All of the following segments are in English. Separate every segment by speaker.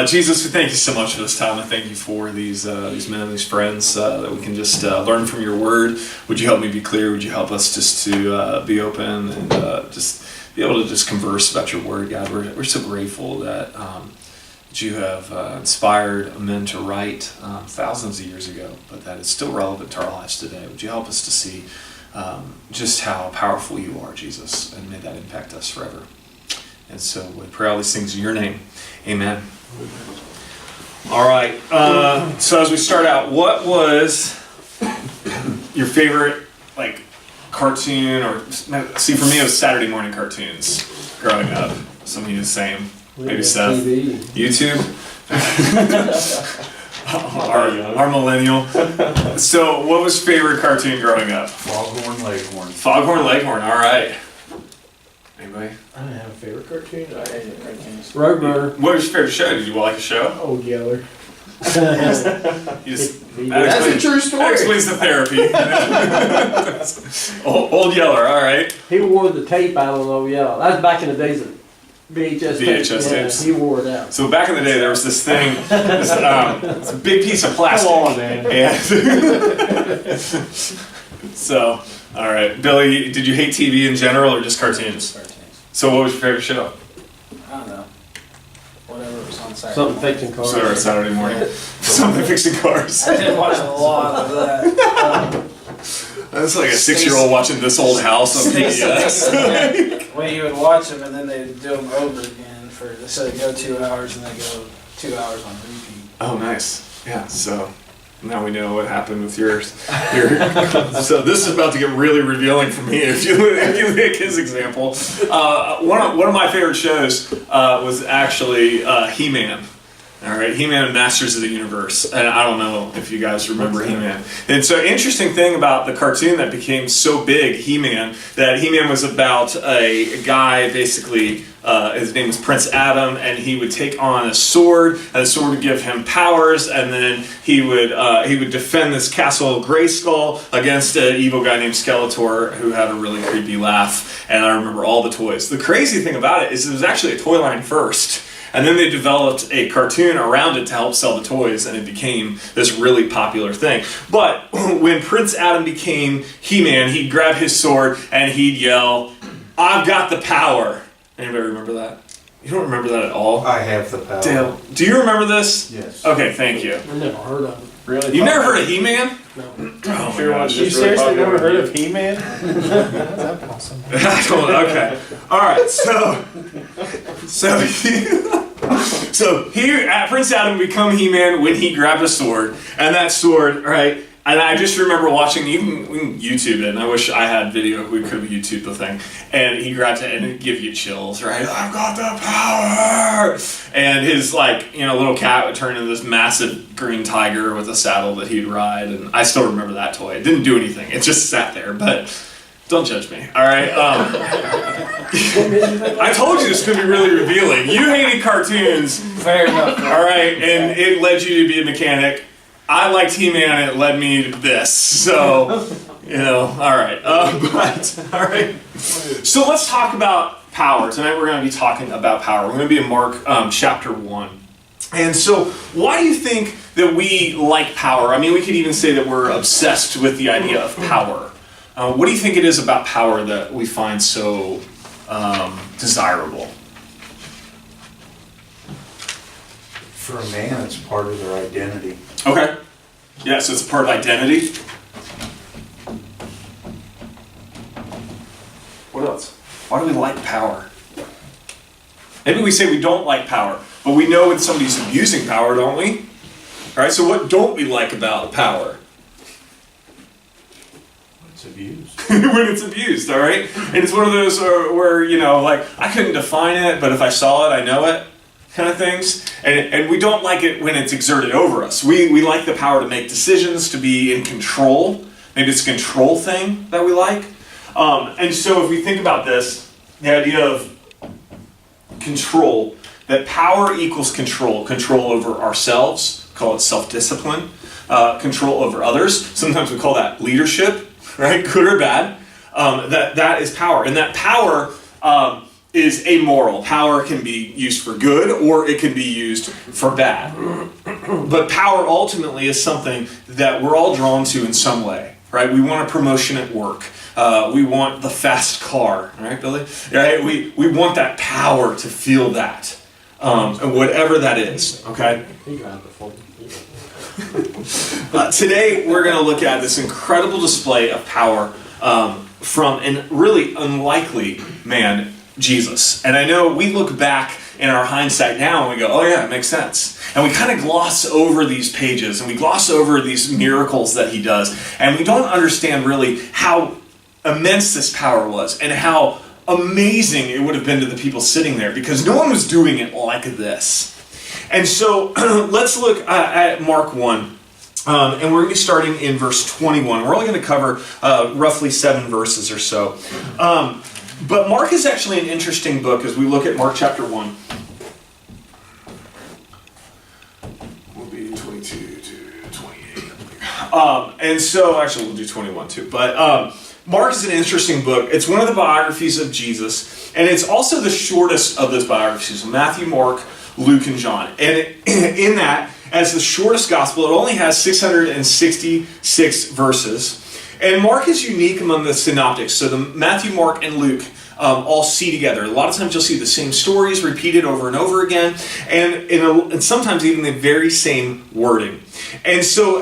Speaker 1: Jesus, we thank you so much for this time. I thank you for these men and these friends that we can just learn from your word. Would you help me be clear? Would you help us just to be open and just be able to just converse about your word, God? We're so grateful that you have inspired men to write thousands of years ago, but that it's still relevant to our lives today. Would you help us to see just how powerful you are, Jesus, and may that impact us forever. And so we pray all these things in your name. Amen. All right. So as we start out, what was your favorite cartoon? Or see, for me, it was Saturday morning cartoons growing up. Some of you the same. Maybe Seth. TV. YouTube. our millennial. So, what was your favorite cartoon growing up?
Speaker 2: Foghorn Leghorn.
Speaker 1: Foghorn Leghorn. All right. Anybody?
Speaker 3: I don't have a favorite cartoon. I hate cartoons.
Speaker 1: Roadrunner. What was your favorite show? Did you like a show?
Speaker 3: Old Yeller.
Speaker 1: That's
Speaker 3: a true story.
Speaker 1: That explains the therapy. Old Yeller. All right.
Speaker 3: He wore the tape out on Old Yeller. That was back in the days of VHS
Speaker 1: tapes.
Speaker 3: He wore it out.
Speaker 1: So back in the day, there was this thing, this big piece of plastic.
Speaker 3: Come on, man.
Speaker 1: And so, all right, Billy, did you hate TV in general or just cartoons?
Speaker 4: Cartoons.
Speaker 1: So what was your favorite show?
Speaker 4: I don't know. Whatever was on Saturday.
Speaker 3: Something fixing cars.
Speaker 1: Saturday morning. Something fixing cars.
Speaker 4: I did watch a lot of that.
Speaker 1: That's like a 6-year-old watching This Old House on PBS.
Speaker 4: When you would watch them and then they'd do them over again so they go 2 hours and they go 2 hours on repeat.
Speaker 1: Oh, nice. Yeah, so now we know what happened with yours. So this is about to get really revealing for me if you pick his example. One of my favorite shows was actually He-Man. All right, He-Man and Masters of the Universe. And I don't know if you guys remember He-Man. And so interesting thing about the cartoon that became so big, He-Man, that He-Man was about a guy, basically, his name was Prince Adam, and he would take on a sword, and the sword would give him powers, and then he would defend this castle Grayskull against an evil guy named Skeletor who had a really creepy laugh, and I remember all the toys. The crazy thing about it is it was actually a toy line first. And then they developed a cartoon around it to help sell the toys, and it became this really popular thing. But when Prince Adam became He-Man, he'd grab his sword and he'd yell, "I've got the power." Anybody remember that? You don't remember that at all?
Speaker 2: I have the power.
Speaker 1: Dale, do you remember this?
Speaker 2: Yes.
Speaker 1: Okay, thank you.
Speaker 3: I never heard of it.
Speaker 2: Really?
Speaker 1: You've never heard of He-Man?
Speaker 3: No.
Speaker 1: Oh,
Speaker 2: Sure,
Speaker 1: my gosh.
Speaker 2: you seriously never heard of He-Man?
Speaker 4: That's awesome.
Speaker 1: Okay. All right. So Prince Adam would become He-Man when he grabbed a sword, and that sword, right? And I just remember watching, we can YouTube it, and I wish I had video, we could have YouTubed the thing. And he grabbed it, and it'd give you chills, right? I've got the power! And his, little cat would turn into this massive green tiger with a saddle that he'd ride, and I still remember that toy. It didn't do anything, it just sat there, but don't judge me, all right? I told you this could be really revealing. You hated cartoons.
Speaker 4: Fair enough.
Speaker 1: All right, and it led you to be a mechanic. I liked He-Man, and it led me to this. So, all right. All right. So let's talk about power. Tonight we're going to be talking about power. We're going to be in Mark chapter 1. And so why do you think that we like power? I mean, we could even say that we're obsessed with the idea of power. What do you think it is about power that we find so desirable?
Speaker 2: For a man, it's part of their identity.
Speaker 1: Okay. Yeah, so it's a part of identity. What else? Why do we like power? Maybe we say we don't like power, but we know when somebody's abusing power, don't we? All right, so what don't we like about power?
Speaker 2: It's abused.
Speaker 1: When it's abused, all right? And it's one of those where, I couldn't define it, but if I saw it, I know it. Kind of things, and we don't like it when it's exerted over us. We like the power to make decisions, to be in control. Maybe it's a control thing that we like. And so if we think about this, the idea of control, that power equals control over ourselves, call it self-discipline, control over others. Sometimes we call that leadership, right? Good or bad. That is power, and that power is amoral. Power can be used for good or it can be used for bad. But power ultimately is something that we're all drawn to in some way, right? We want a promotion at work. We want the fast car, right, Billy? Right? We want that power to feel that, and whatever that is, okay? Today we're going to look at this incredible display of power from a really unlikely man, Jesus. And I know we look back in our hindsight now and we go, oh yeah, it makes sense. And we kind of gloss over these pages and we gloss over these miracles that he does. And we don't understand really how immense this power was and how amazing it would have been to the people sitting there, because no one was doing it like this. And so let's look at Mark 1. And we're going to be starting in verse 21. We're only going to cover roughly 7 verses or so. But Mark is actually an interesting book as we look at Mark chapter 1. We'll be 22 to 28. And so, actually we'll do 21 too. But Mark is an interesting book. It's one of the biographies of Jesus. And it's also the shortest of those biographies. Matthew, Mark, Luke, and John. And in that, as the shortest gospel, it only has 666 verses. And Mark is unique among the synoptics. So the Matthew, Mark, and Luke all see together. A lot of times you'll see the same stories repeated over and over again, and sometimes even the very same wording. And so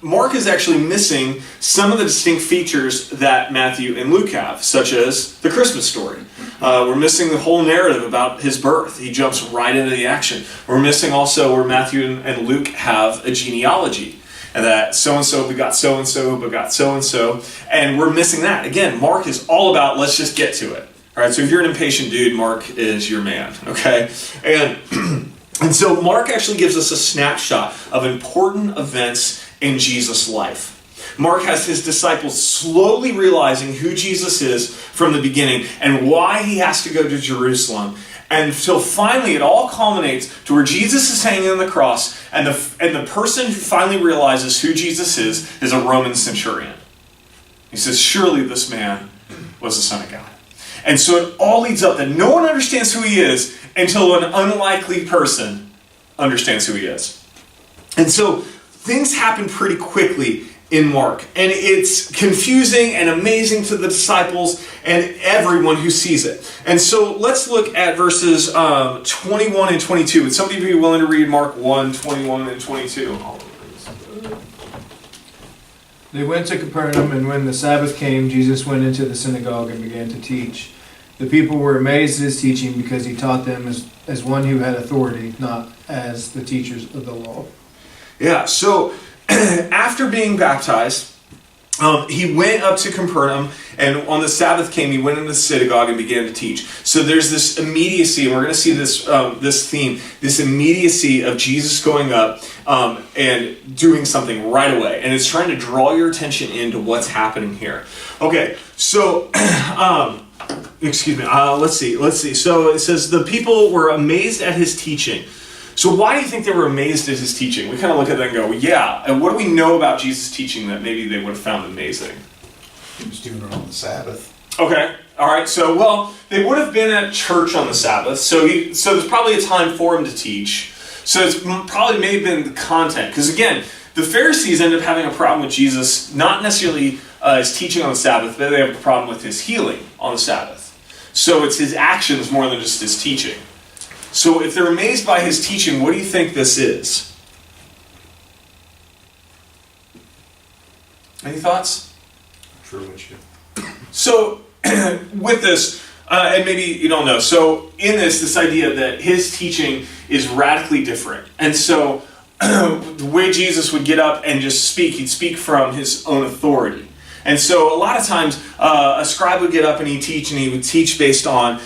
Speaker 1: Mark is actually missing some of the distinct features that Matthew and Luke have, such as the Christmas story. We're missing the whole narrative about his birth. He jumps right into the action. We're missing also where Matthew and Luke have a genealogy, and that so-and-so begot so-and-so begot so-and-so, and we're missing that. Again, Mark is all about, let's just get to it. All right, so if you're an impatient dude, Mark is your man, okay? And so Mark actually gives us a snapshot of important events in Jesus' life. Mark has his disciples slowly realizing who Jesus is from the beginning and why he has to go to Jerusalem. Until finally it all culminates to where Jesus is hanging on the cross, and the person who finally realizes who Jesus is a Roman centurion. He says, surely this man was the Son of God. And so it all leads up that no one understands who he is until an unlikely person understands who he is. And so things happen pretty quickly in Mark, and it's confusing and amazing to the disciples and everyone who sees it. And so let's look at verses 21 and 22. Would somebody be willing to read Mark 1, 21 and 22?
Speaker 5: They went to Capernaum, and when the Sabbath came, Jesus went into the synagogue and began to teach. The people were amazed at his teaching, because he taught them as one who had authority, not as the teachers of the law.
Speaker 1: Yeah, so after being baptized, he went up to Capernaum, and on the Sabbath came, he went into the synagogue and began to teach. So there's this immediacy, and we're going to see this theme, this immediacy of Jesus going up and doing something right away. And it's trying to draw your attention into what's happening here. Okay, so, excuse me, let's see. So it says, the people were amazed at his teaching. So why do you think they were amazed at his teaching? We kind of look at that and go, yeah, and what do we know about Jesus' teaching that maybe they would have found amazing?
Speaker 2: He was doing it on the Sabbath.
Speaker 1: Okay, all right, so, well, they would have been at church on the Sabbath, so there's probably a time for him to teach. So it's probably may have been the content, because again, the Pharisees end up having a problem with Jesus, not necessarily his teaching on the Sabbath, but they have a problem with his healing on the Sabbath. So it's his actions more than just his teaching. So if they're amazed by his teaching, what do you think this is? Any thoughts?
Speaker 2: Trumanship.
Speaker 1: So with this, and maybe you don't know, so in this idea that his teaching is radically different. And so the way Jesus would get up and just speak, he'd speak from his own authority. And so a lot of times a scribe would get up and he'd teach, and he would teach based on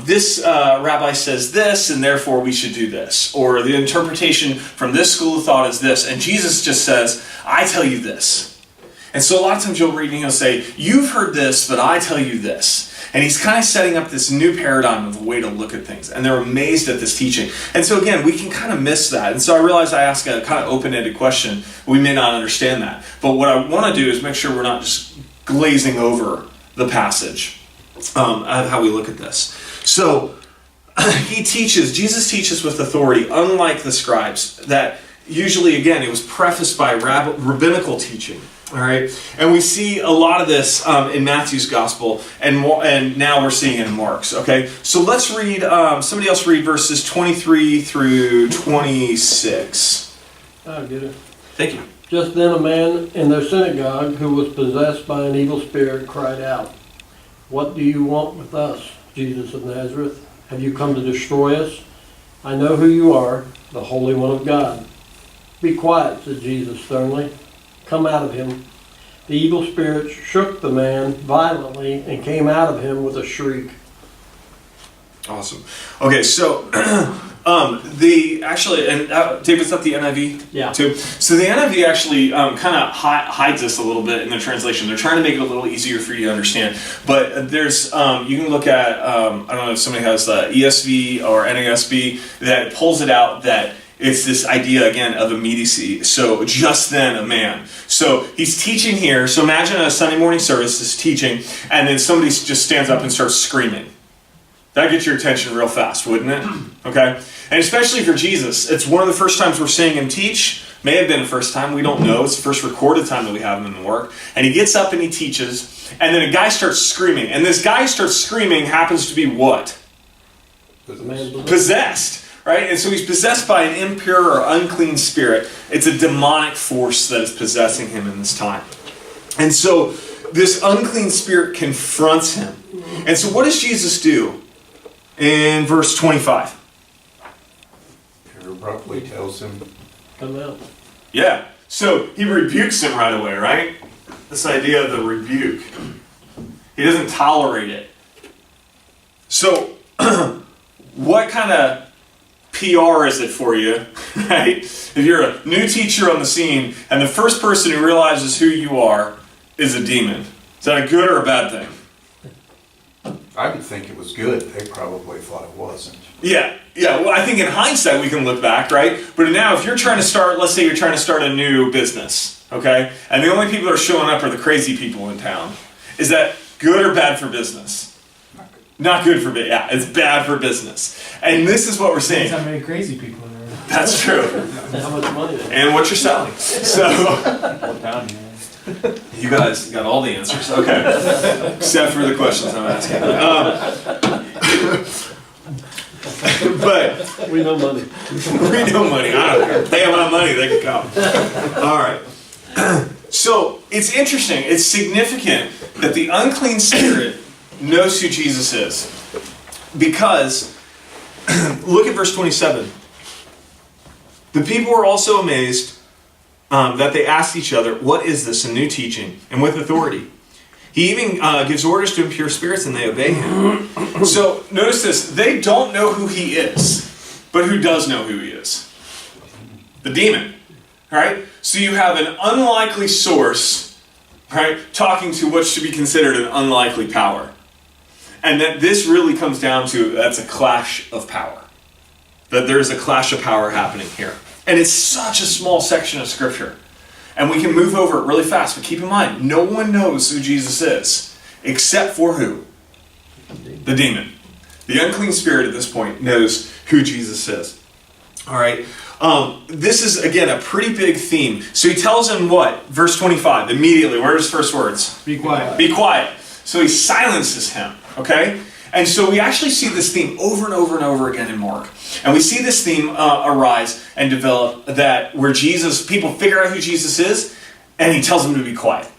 Speaker 1: this rabbi says this, and therefore we should do this. Or the interpretation from this school of thought is this. And Jesus just says, I tell you this. And so a lot of times you'll read and he'll say, you've heard this, but I tell you this. And he's kind of setting up this new paradigm of the way to look at things. And they're amazed at this teaching. And so again, we can kind of miss that. And so I realize I ask a kind of open-ended question. We may not understand that. But what I want to do is make sure we're not just glazing over the passage. of how we look at this. So Jesus teaches with authority, unlike the scribes, that usually, again, it was prefaced by rabbinical teaching. All right, and we see a lot of this in Matthew's gospel, and now we're seeing it in Mark's. Okay, so let's read. Somebody else read verses 23 through 26.
Speaker 3: I'll get it.
Speaker 1: Thank you.
Speaker 3: Just then a man in their synagogue who was possessed by an evil spirit cried out, "What do you want with us, Jesus of Nazareth? Have you come to destroy us? I know who you are, the Holy One of God." "Be quiet," said Jesus sternly. "Come out of him." The evil spirit shook the man violently and came out of him with a shriek.
Speaker 1: Awesome. Okay, so David's up the NIV
Speaker 3: Yeah.
Speaker 1: too. So the NIV actually kind of hides this a little bit in the translation. They're trying to make it a little easier for you to understand. But there's you can look at I don't know if somebody has the ESV or NASB that pulls it out that it's this idea again of immediacy. So just then a man. So he's teaching here. So imagine a Sunday morning service is teaching, and then somebody just stands up and starts screaming. That gets your attention real fast, wouldn't it? Okay? And especially for Jesus, it's one of the first times we're seeing him teach. May have been the first time, we don't know. It's the first recorded time that we have him in the work. And he gets up and he teaches, and then a guy starts screaming. And this guy who starts screaming happens to be what? Possessed. Right? And so he's possessed by an impure or unclean spirit. It's a demonic force that is possessing him in this time. And so this unclean spirit confronts him. And so what does Jesus do in verse 25?
Speaker 2: He abruptly tells him,
Speaker 3: Come out.
Speaker 1: Yeah. So he rebukes him right away, right? This idea of the rebuke. He doesn't tolerate it. So what kind of PR is it for you, right? If you're a new teacher on the scene and the first person who realizes who you are is a demon, is that a good or a bad thing?
Speaker 2: I would think it was good. They probably thought it wasn't.
Speaker 1: Yeah. Well, I think in hindsight we can look back, right? But now if you're trying to start, let's say you're trying to start a new business, okay? And the only people that are showing up are the crazy people in town. Is that good or bad for business? Not good for business. Yeah, it's bad for business. And this is what we're saying.
Speaker 5: That's how many crazy people there are.
Speaker 1: That's true.
Speaker 3: And how much money they have.
Speaker 1: And what you're selling. So
Speaker 3: What town you in?
Speaker 1: you guys got all the answers. Okay. Except for the questions I'm asking. But
Speaker 3: We know money.
Speaker 1: we know money. I don't care. If they have enough money, they can come. All right. So it's interesting. It's significant that the unclean spirit knows who Jesus is. Because, look at verse 27. The people were also amazed that they asked each other, "What is this? A new teaching, and with authority." He even gives orders to impure spirits, and they obey him. So notice this: they don't know who he is, but who does know who he is? The demon. All right. So you have an unlikely source, right, talking to what should be considered an unlikely power, and that this really comes down to that's a clash of power. That there's a clash of power happening here. And it's such a small section of Scripture. And we can move over it really fast, but keep in mind, no one knows who Jesus is, except for who? The demon. The unclean spirit at this point knows who Jesus is. All right. This is, again, a pretty big theme. So he tells him what? Verse 25, immediately. What are his first words?
Speaker 5: Be quiet.
Speaker 1: Be quiet. So he silences him, okay? And so we actually see this theme over and over and over again in Mark. And we see this theme arise and develop that where people figure out who Jesus is, and he tells them to be quiet.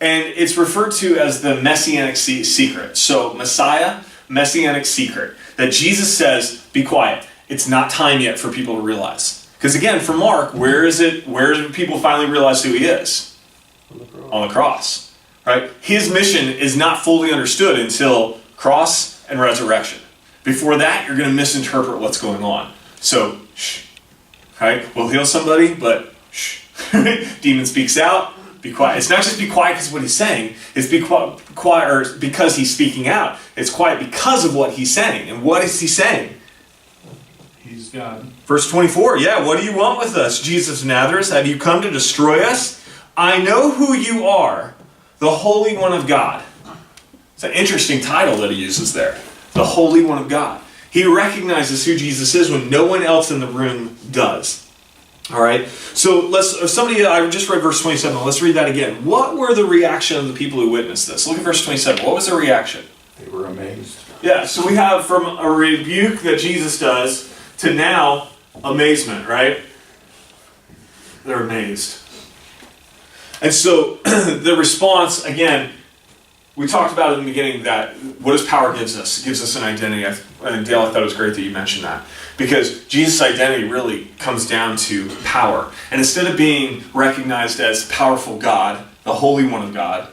Speaker 1: And it's referred to as the Messianic secret. So Messiah, Messianic secret. That Jesus says, be quiet. It's not time yet for people to realize. Because again, for Mark, where do people finally realize who he is? On the cross. Right? His mission is not fully understood until cross and resurrection. Before that, you're going to misinterpret what's going on. So, shh. Right? We'll heal somebody, but shh. Demon speaks out. Be quiet. It's not just be quiet because of what he's saying. It's be quiet or because he's speaking out. It's quiet because of what he's saying. And what is he saying?
Speaker 5: He's God.
Speaker 1: Verse 24. Yeah, what do you want with us, Jesus of Nazareth? Have you come to destroy us? I know who you are, the Holy One of God. Is an interesting title that he uses there. The Holy One of God. He recognizes who Jesus is when no one else in the room does. All right? So I just read verse 27. Let's read that again. What were the reaction of the people who witnessed this? Look at verse 27. What was their reaction?
Speaker 2: They were amazed.
Speaker 1: Yeah, so we have from a rebuke that Jesus does to now amazement, right? They're amazed. And so the response, again, we talked about in the beginning that what does power gives us? It gives us an identity. And Dale, I thought it was great that you mentioned that. Because Jesus' identity really comes down to power. And instead of being recognized as powerful God, the Holy One of God,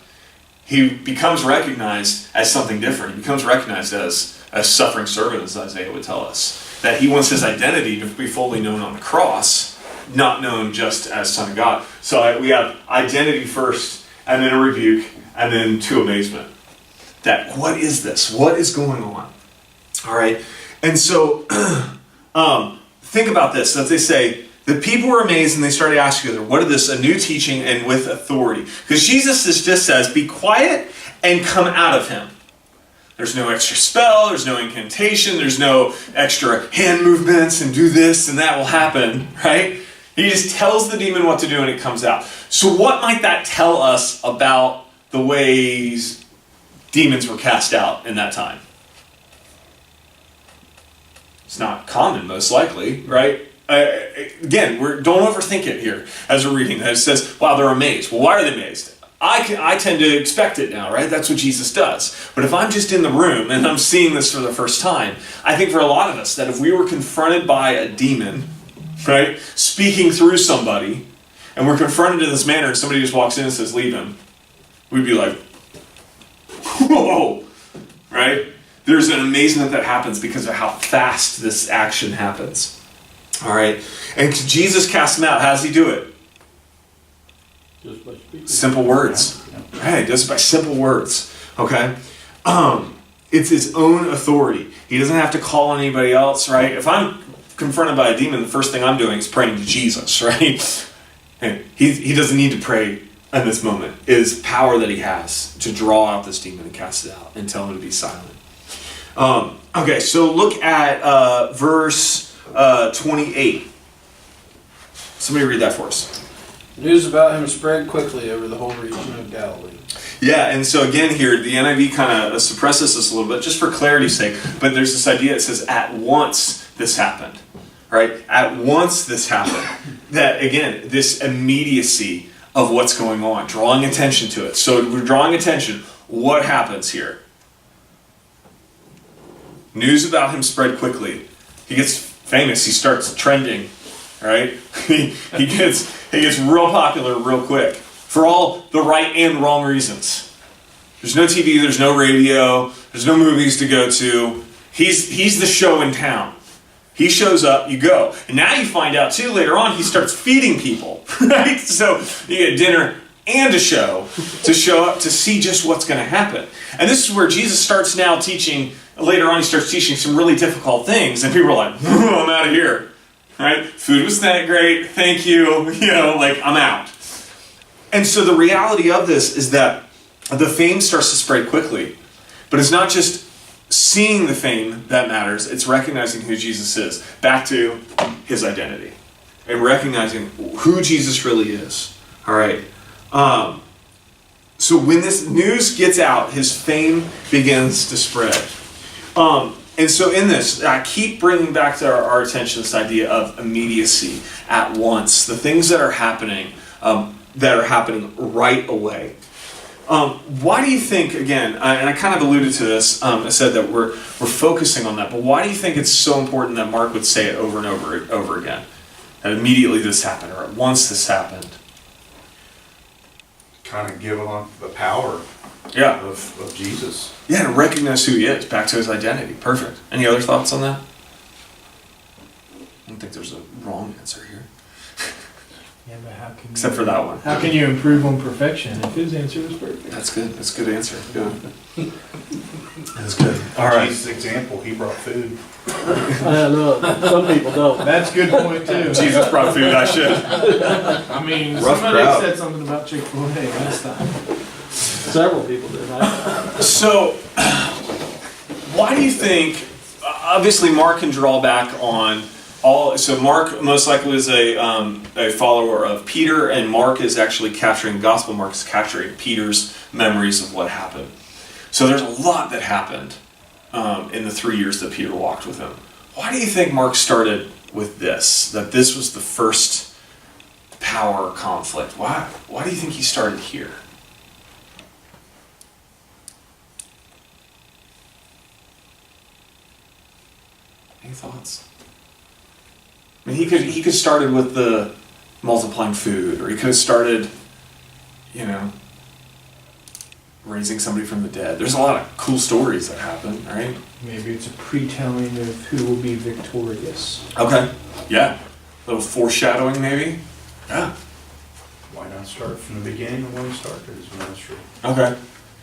Speaker 1: he becomes recognized as something different. He becomes recognized as a suffering servant, as Isaiah would tell us. That he wants his identity to be fully known on the cross, not known just as Son of God. So we have identity first, and then a rebuke, and then to amazement. That, what is this? What is going on? All right? And so, think about this. As they say, the people were amazed and they started asking her, what is this? A new teaching and with authority. Because Jesus just says, be quiet and come out of him. There's no extra spell, there's no incantation, there's no extra hand movements and do this and that will happen, right? He just tells the demon what to do and it comes out. So what might that tell us about the ways demons were cast out in that time? It's not common, most likely, right? Again, don't overthink it here as we're reading that. It says, wow, they're amazed. Well, why are they amazed? I tend to expect it now, right? That's what Jesus does. But if I'm just in the room and I'm seeing this for the first time, I think for a lot of us that if we were confronted by a demon, right, speaking through somebody, and we're confronted in this manner and somebody just walks in and says, leave him, we'd be like, whoa, right? There's an amazement that happens because of how fast this action happens. All right? And Jesus casts him out. How does he do it?
Speaker 3: Just by speaking.
Speaker 1: Simple words. Right, he does it by simple words. Okay? It's his own authority. He doesn't have to call on anybody else, right? If I'm confronted by a demon, the first thing I'm doing is praying to Jesus, right? And he doesn't need to pray in this moment. It is power that he has to draw out this demon and cast it out and tell him to be silent. Okay, so look at verse 28. Somebody read that for us.
Speaker 4: News about him spread quickly over the whole region of Galilee.
Speaker 1: Yeah, and so again here, the NIV kind of suppresses this a little bit, just for clarity's sake, but there's this idea that says, at once this happened, right? At once this happened. That, again, this immediacy of what's going on, drawing attention to it. So we're drawing attention. What happens here? News about him spread quickly. He gets famous. He starts trending, right? He gets real popular real quick for all the right and wrong reasons. There's no TV. There's no radio. There's no movies to go to. He's the show in town. He shows up, you go. And now you find out too later on he starts feeding people, right? So you get dinner and a show to show up to see just what's going to happen. And this is where Jesus starts now teaching. Later on, he starts teaching some really difficult things, and people are like, I'm out of here, right? Food was that great, thank you, I'm out. And so the reality of this is that the fame starts to spread quickly, but it's not just seeing the fame that matters, it's recognizing who Jesus is. Back to his identity, and recognizing who Jesus really is, all right? So when this news gets out, his fame begins to spread. And so in this, I keep bringing back to our attention this idea of immediacy, at once, the things that are happening right away. Why do you think, again, and I kind of alluded to this, I said that we're focusing on that, but why do you think it's so important that Mark would say it over and over again? That immediately this happened, or at once this happened?
Speaker 2: Kind of give on the power
Speaker 1: Yeah.
Speaker 2: of Jesus.
Speaker 1: Yeah, to recognize who he is, back to his identity. Perfect. Any other thoughts on that? I don't think there's a wrong answer here.
Speaker 5: Yeah, but how can
Speaker 1: Except for that one.
Speaker 5: How can you improve on perfection if his answer was perfect?
Speaker 1: That's good. That's a good answer. Yeah. That's good. All right.
Speaker 2: Jesus' example, he brought food.
Speaker 3: I know, some people don't.
Speaker 5: That's a good point too.
Speaker 1: Jesus brought food, I should.
Speaker 5: I mean,
Speaker 2: Rough
Speaker 5: somebody
Speaker 2: crowd.
Speaker 5: said something about Chick-fil-A last time.
Speaker 3: Several people did.
Speaker 1: So, why do you think? Obviously, Mark can draw back on all. So, Mark most likely is a follower of Peter, and Mark is actually capturing Gospel. Mark is capturing Peter's memories of what happened. So, there's a lot that happened in the 3 years that Peter walked with him. Why do you think Mark started with this? That this was the first power conflict. Why? Why do you think he started here? Any thoughts? I mean, he could started with the multiplying food, or he could have started, raising somebody from the dead. There's a lot of cool stories that happen, right?
Speaker 5: Maybe it's a pre-telling of who will be victorious.
Speaker 1: Okay. Yeah. A little foreshadowing, maybe. Yeah.
Speaker 2: Why not start from the beginning of when he started his ministry?
Speaker 1: Okay.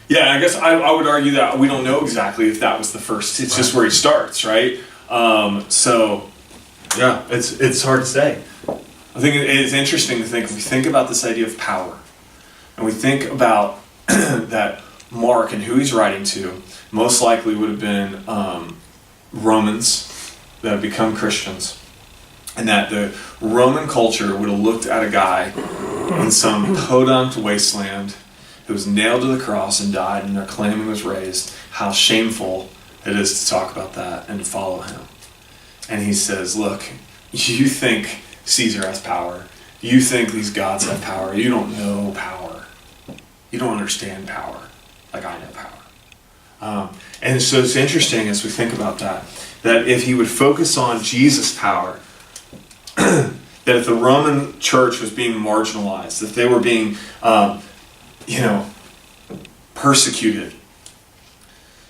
Speaker 1: Yeah, I guess I would argue that we don't know exactly if that was the first. It's just where he starts, right? So, yeah, it's hard to say. I think it's interesting to think, if we think about this idea of power, and we think about that Mark and who he's writing to, most likely would have been Romans that have become Christians, and that the Roman culture would have looked at a guy in some podunk wasteland who was nailed to the cross and died, and they're claiming was raised. How shameful it is to talk about that and to follow him. And he says, look, you think Caesar has power. You think these gods have power. You don't know power. You don't understand power like I know power. And so it's interesting as we think about that if he would focus on Jesus' power, that if the Roman church was being marginalized, if they were being, persecuted,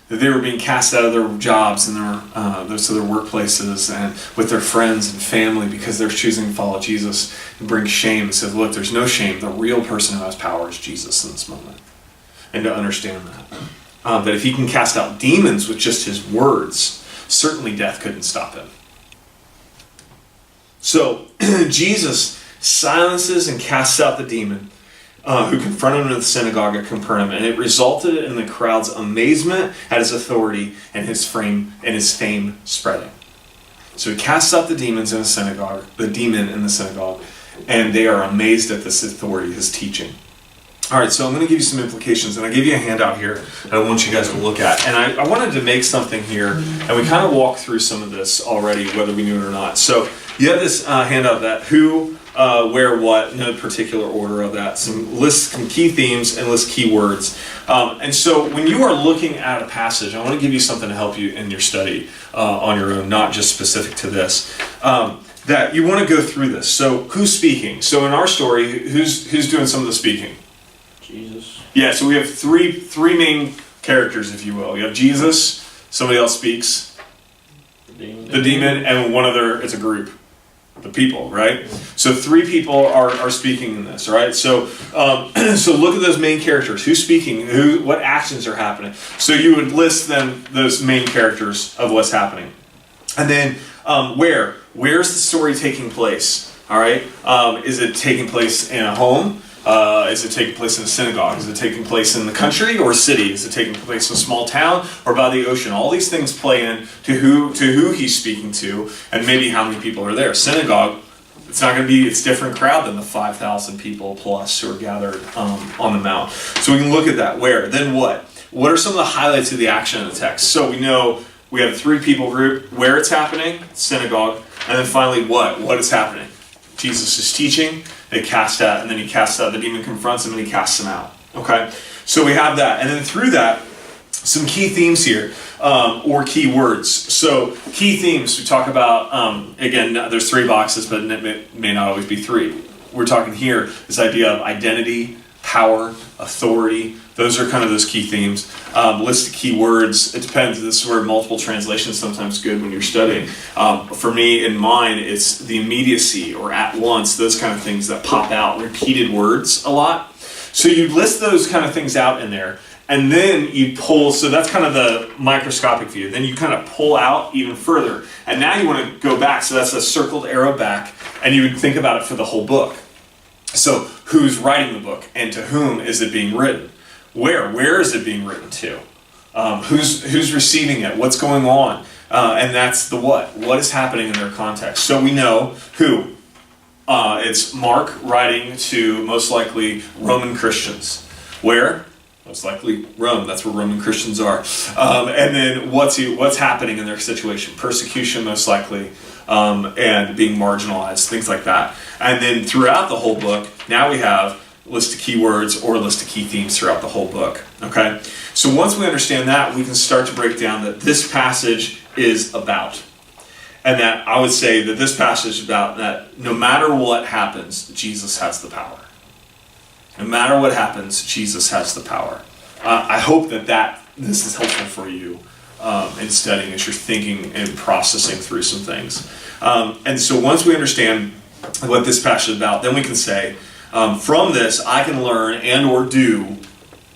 Speaker 1: that they were being cast out of their jobs and their workplaces and with their friends and family because they're choosing to follow Jesus, and bring shame and says, look, there's no shame. The real person who has power is Jesus in this moment. And to understand that. That if he can cast out demons with just his words, certainly death couldn't stop him. So Jesus silences and casts out the demon who confronted him in the synagogue at Capernaum, and it resulted in the crowd's amazement at his authority and his fame spreading. So he casts out the demons in the synagogue, the demon in the synagogue, and they are amazed at this authority, his teaching. All right, so I'm going to give you some implications, and I gave you a handout here that I want you guys to look at. And I wanted to make something here, and we kind of walked through some of this already, whether we knew it or not. So you have this handout that who, where, what, no particular order of that. Some key themes and list key words. And so when you are looking at a passage, I want to give you something to help you in your study on your own, not just specific to this. That you want to go through this. So who's speaking? So in our story, who's doing some of the speaking?
Speaker 3: Jesus.
Speaker 1: Yeah, so we have three main characters, if you will. You have Jesus, somebody else speaks, the demon, and one other, it's a group, the people, right? So three people are speaking in this, all right? So so look at those main characters. Who's speaking? What actions are happening? So you would list them, those main characters of what's happening. And then where's the story taking place? All right? Is it taking place in a home? Is it taking place in a synagogue? Is it taking place in the country or city? Is it taking place in a small town or by the ocean? All these things play in to who he's speaking to, and maybe how many people are there. Synagogue, it's different crowd than the 5,000 people plus who are gathered on the mount. So we can look at that. Where? Then what? What are some of the highlights of the action in the text? So we know we have a 3-people group, where it's happening, synagogue, and then finally what? What is happening? Jesus is teaching, they cast out, and then he casts out, the demon confronts him and he casts him out. Okay? So we have that. And then through that, some key themes here, or key words. So key themes, we talk about, again, there's 3 boxes, but it may not always be 3. We're talking here, this idea of identity, power, authority. Those are kind of those key themes. List of key words. It depends. This is where multiple translations sometimes good when you're studying. For me, in mine, it's the immediacy or at once, those kind of things that pop out. Repeated words a lot. So you list those kind of things out in there. And then you pull, so that's kind of the microscopic view. Then you kind of pull out even further. And now you want to go back. So that's a circled arrow back. And you would think about it for the whole book. So who's writing the book and to whom is it being written? Where is it being written to? Who's receiving it? What's going on? And that's the what. What is happening in their context? So we know who. It's Mark writing to most likely Roman Christians. Where? Most likely Rome. That's where Roman Christians are. And then what's happening in their situation? Persecution, most likely, and being marginalized, things like that. And then throughout the whole book, now we have a list of keywords or a list of key themes throughout the whole book. Okay? So once we understand that, we can start to break down that this passage is about. And that I would say that this passage is about that no matter what happens, Jesus has the power. No matter what happens, Jesus has the power. I hope that this is helpful for you in studying as you're thinking and processing through some things. And so once we understand what this passage is about, then we can say, from this, I can learn and or do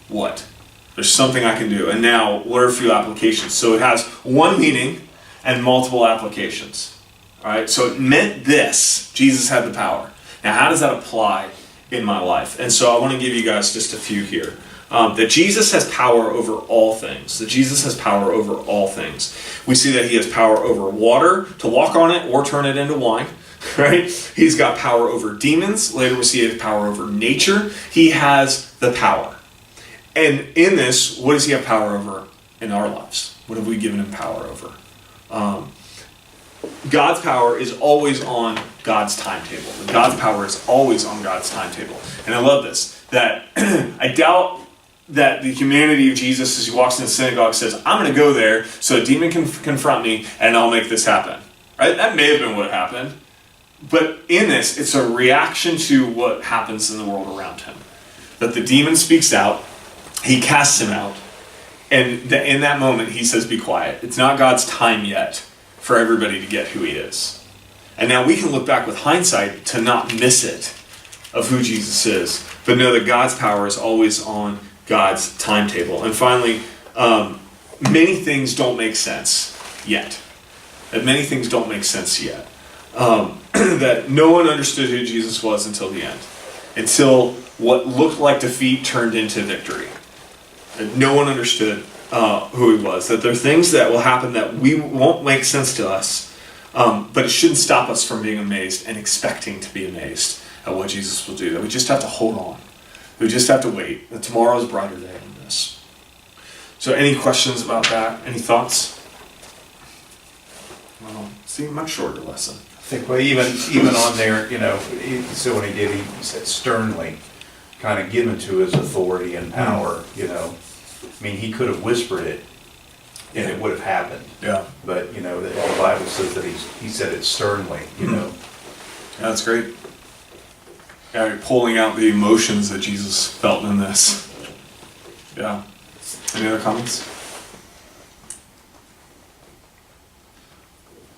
Speaker 1: what? There's something I can do. And now, what are a few applications? So it has one meaning and multiple applications. All right? So it meant this. Jesus had the power. Now, how does that apply in my life? And so I want to give you guys just a few here. That Jesus has power over all things. That Jesus has power over all things. We see that he has power over water, to walk on it or turn it into wine. Right? He's got power over demons. Later we see he has power over nature. He has the power. And in this, what does he have power over in our lives? What have we given him power over? God's power is always on God's timetable. God's power is always on God's timetable. And I love this, that I doubt that the humanity of Jesus as he walks in the synagogue says, I'm going to go there so a demon can confront me and I'll make this happen. Right? That may have been what happened. But in this, it's a reaction to what happens in the world around him. That the demon speaks out, he casts him out, and in that moment he says, be quiet. It's not God's time yet for everybody to get who he is. And now we can look back with hindsight to not miss it of who Jesus is, but know that God's power is always on God's timetable. And finally, many things don't make sense yet. That many things don't make sense yet. That no one understood who Jesus was until the end. Until what looked like defeat turned into victory. That no one understood who he was. That there are things that will happen that won't make sense to us, but it shouldn't stop us from being amazed and expecting to be amazed at what Jesus will do. That we just have to hold on. We just have to wait. That tomorrow is a brighter day than this. So any questions about that? Any thoughts? Well, see, much shorter lesson.
Speaker 2: I think, well, even on there, so when he did, he said sternly, kind of given to his authority and power, I mean, he could have whispered it, and it would have happened.
Speaker 1: Yeah.
Speaker 2: But, the Bible says that he said it sternly,
Speaker 1: Yeah, that's great. Yeah, you're pulling out the emotions that Jesus felt in this. Yeah. Any other comments?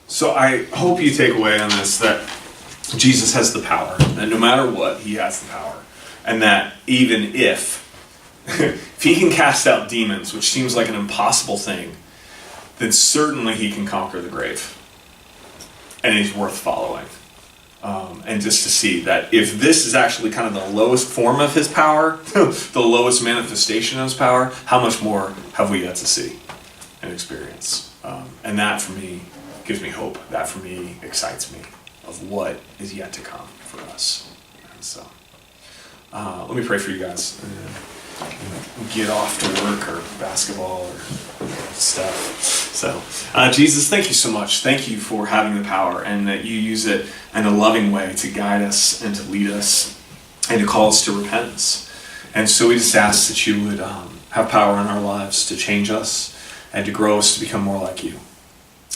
Speaker 1: So I hope you take away on this that Jesus has the power. That no matter what, he has the power. And that even if he can cast out demons, which seems like an impossible thing, then certainly he can conquer the grave. And he's worth following. And just to see that if this is actually kind of the lowest form of his power, the lowest manifestation of his power, how much more have we yet to see and experience? And that for me gives me hope. That for me excites me of what is yet to come for us. And so, let me pray for you guys. Get off to work or basketball or stuff. So, Jesus, thank you so much. Thank you for having the power and that you use it in a loving way to guide us and to lead us and to call us to repentance. And so we just ask that you would have power in our lives to change us and to grow us to become more like you.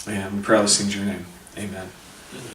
Speaker 1: And we pray all these things in your name. Amen.